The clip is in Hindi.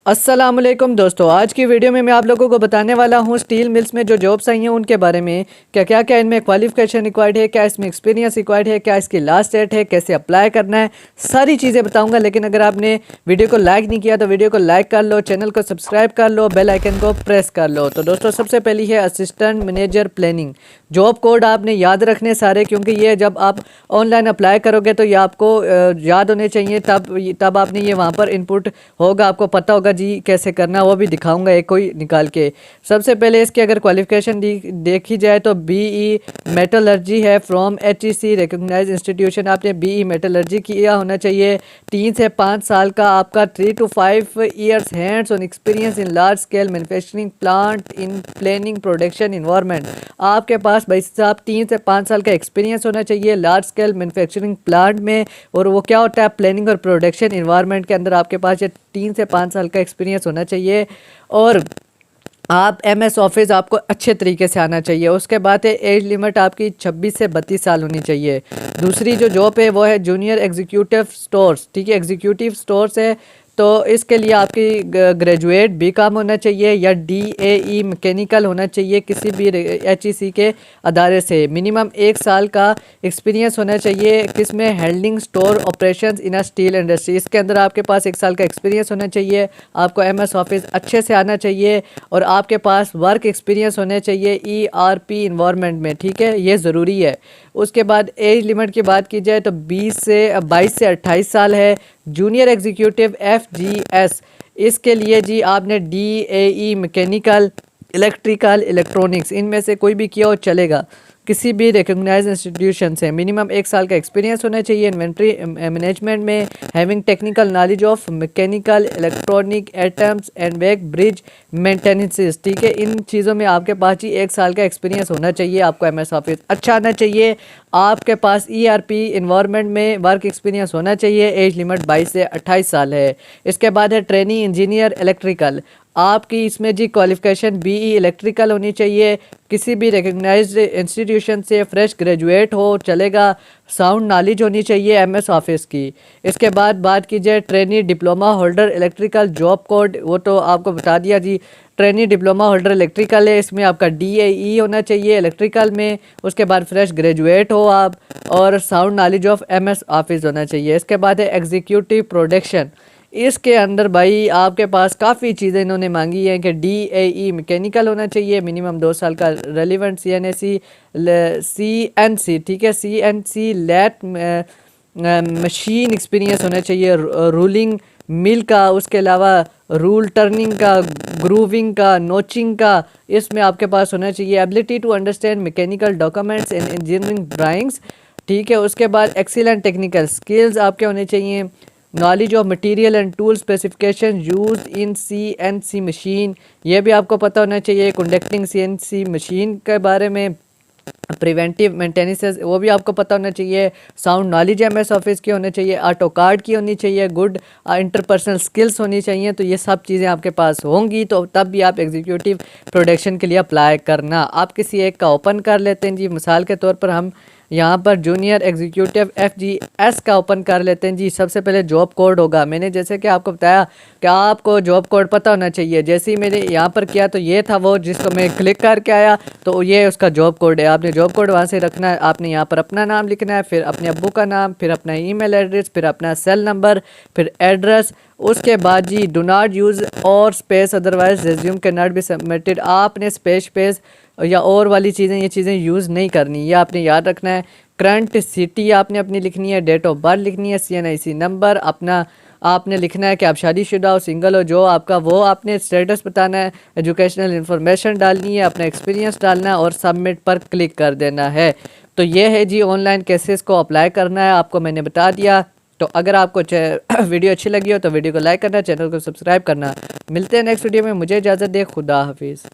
अस्सलामुअलैकुम दोस्तों, आज की वीडियो में मैं आप लोगों को बताने वाला हूं स्टील मिल्स में जो जॉब्स आई हैं उनके बारे में। क्या क्या इनमें क्वालिफिकेशन रिक्वायर्ड है, क्या इसमें एक्सपीरियंस रिक्वायर्ड है, क्या इसकी लास्ट डेट है, कैसे अप्लाई करना है, सारी चीज़ें बताऊंगा। लेकिन अगर आपने वीडियो को लाइक नहीं किया तो वीडियो को लाइक कर लो, चैनल को सब्सक्राइब कर लो, बेल आइकन को प्रेस कर लो। तो दोस्तों सबसे पहली है assistant manager planning. Job code आपने याद रखने सारे, क्योंकि ये जब आप ऑनलाइन अप्लाई करोगे तो ये आपको याद होने चाहिए, तब आपने ये वहाँ पर इनपुट होगा, आपको पता होगा जी कैसे करना, वो भी दिखाऊंगा एक कोई निकाल के। सबसे पहले इसकी अगर क्वालिफिकेशन देखी जाए तो बीई मेटलर्जी है फ्रॉम एचईसी रिकॉग्नाइज्ड इंस्टीट्यूशन। आपने बीई मेटलर्जी किया होना चाहिए। 3 से 5 साल का आपका 3 to 5 years hands on experience in large scale manufacturing plant in planning production environment. आपके पास भाई साहब 3 से 5 साल का एक्सपीरियंस होना चाहिए लार्ज स्केल मैन्युफैक्चरिंग प्लांट में। और वो क्या होता है, प्लानिंग और प्रोडक्शन इन्वायरमेंट के अंदर आपके पास ये 3 से 5 साल का एक्सपीरियंस होना चाहिए। और आप एमएस ऑफिस आपको अच्छे तरीके से आना चाहिए। उसके बाद है एज लिमिट आपकी 26 से 32 साल होनी चाहिए। दूसरी जो जॉब है वो है जूनियर एग्जीक्यूटिव स्टोर्स। ठीक है, एग्जीक्यूटिव स्टोर्स है तो इसके लिए आपकी ग्रेजुएट बीकॉम होना चाहिए या डीएई मैकेनिकल होना चाहिए किसी भी एचईसी के अदारे से। मिनिमम 1 साल का एक्सपीरियंस होना चाहिए किसमें, handling store operations in a steel industry. इसके अंदर आपके पास 1 साल का एक्सपीरियंस होना चाहिए। आपको एमएस ऑफिस अच्छे से आना चाहिए और आपके पास वर्क एक्सपीरियंस होना चाहिए ईआरपी इन्वायरमेंट में। ठीक है, ये ज़रूरी है। उसके बाद एज लिमिट की बात की जाए तो 22 से 28 साल है। जूनियर एग्जीक्यूटिव एफजीएस, इसके लिए जी आपने डीएई मैकेनिकल, इलेक्ट्रिकल, इलेक्ट्रॉनिक्स इनमें से कोई भी किया हो चलेगा, किसी भी रिकॉग्नाइज्ड इंस्टीट्यूशन से। मिनिमम 1 साल का एक्सपीरियंस होना चाहिए इन्वेंट्री मैनेजमेंट में, having technical knowledge of mechanical, electronic, atoms and back bridge maintenances. ठीक है, इन चीज़ों में आपके पास ही 1 साल का एक्सपीरियंस होना चाहिए। आपको एमएस ऑफिस अच्छा आना चाहिए। आपके पास ईआरपी इन्वायरमेंट में वर्क एक्सपीरियंस होना चाहिए। एज लिमिट 22 से 28 साल है। इसके बाद है ट्रेनी इंजीनियर इलेक्ट्रिकल। आपकी इसमें जी क्वालिफिकेशन बीई इलेक्ट्रिकल होनी चाहिए, किसी भी रिकॉग्नाइज्ड इंस्टीट्यूशन से फ्रेश ग्रेजुएट हो चलेगा। साउंड नॉलेज होनी चाहिए एमएस ऑफिस की। इसके बाद बात की जाए trainee diploma holder electrical, job code वो तो आपको बता दिया जी। ट्रेनी डिप्लोमा होल्डर इलेक्ट्रिकल है, इसमें आपका डीएई होना चाहिए इलेक्ट्रिकल में। उसके बाद फ्रेश ग्रेजुएट हो आप और sound knowledge of MS office होना चाहिए। इसके बाद है एग्जीक्यूटिव प्रोडक्शन। इसके अंदर भाई आपके पास काफ़ी चीज़ें इन्होंने मांगी हैं कि डीएई मैकेनिकल होना चाहिए, मिनिमम 2 साल का रेलिवेंट सीएनसी। ठीक है, सीएनसी लैट मशीन एक्सपीरियंस होना चाहिए, रूलिंग मिल का, उसके अलावा रूल टर्निंग का, ग्रूविंग का, नोचिंग का इसमें आपके पास होना चाहिए। Ability to understand mechanical documents and engineering drawings. ठीक है, उसके बाद एक्सीलेंट टेक्निकल स्किल्स आपके होने चाहिए। Knowledge of material and tool specification use in CNC machine, ये भी आपको पता होना चाहिए। कंडक्टिंग सीएनसी मशीन के बारे में, प्रिवेंटिव मेंटेनेंस वो भी आपको पता होना चाहिए। साउंड नॉलेज एमएस ऑफिस की होनी चाहिए, ऑटो कार्ड की होनी चाहिए, गुड इंटरपर्सनल स्किल्स होनी चाहिए। तो ये सब चीज़ें आपके पास होंगी तो तब भी आप एग्जीक्यूटिव प्रोडक्शन के लिए अप्लाई करना। आप किसी एक का ओपन कर लेते हैं जी, मिसाल के तौर पर हम यहाँ पर जूनियर एग्जीक्यूटिव एफजीएस का ओपन कर लेते हैं जी। सबसे पहले जॉब कोड होगा, मैंने जैसे कि आपको बताया कि आपको जॉब कोड पता होना चाहिए। जैसे ही मैंने यहाँ पर किया तो ये था वो जिसको मैं क्लिक करके आया, तो ये उसका जॉब कोड है। आपने जॉब कोड वहाँ से रखना है। आपने यहाँ पर अपना नाम लिखना है, फिर अपने अब्बू का नाम, फिर अपना ईमेल एड्रेस, फिर अपना सेल नंबर, फिर एड्रेस। उसके बाद जी डू नॉट यूज़ और space otherwise resume can not be submitted. आपने स्पेस या और वाली चीज़ें, ये चीज़ें यूज़ नहीं करनी, ये आपने याद रखना है। करंट सिटी आपने अपनी लिखनी है, डेट ऑफ बर्थ लिखनी है, सीएनआईसी नंबर अपना आपने लिखना है कि आप शादीशुदा हो, सिंगल हो, जो आपका वो आपने स्टेटस बताना है। एजुकेशनल इन्फॉर्मेशन डालनी है, अपना एक्सपीरियंस डालना है और सबमिट पर क्लिक कर देना है। तो ये है जी ऑनलाइन केसेस को अप्लाई करना है, आपको मैंने बता दिया। तो अगर आपको वीडियो अच्छी लगी हो तो वीडियो को लाइक करना, चैनल को सब्सक्राइब करना। मिलते हैं नेक्स्ट वीडियो में, मुझे इजाज़त दे, खुदा हाफिज़।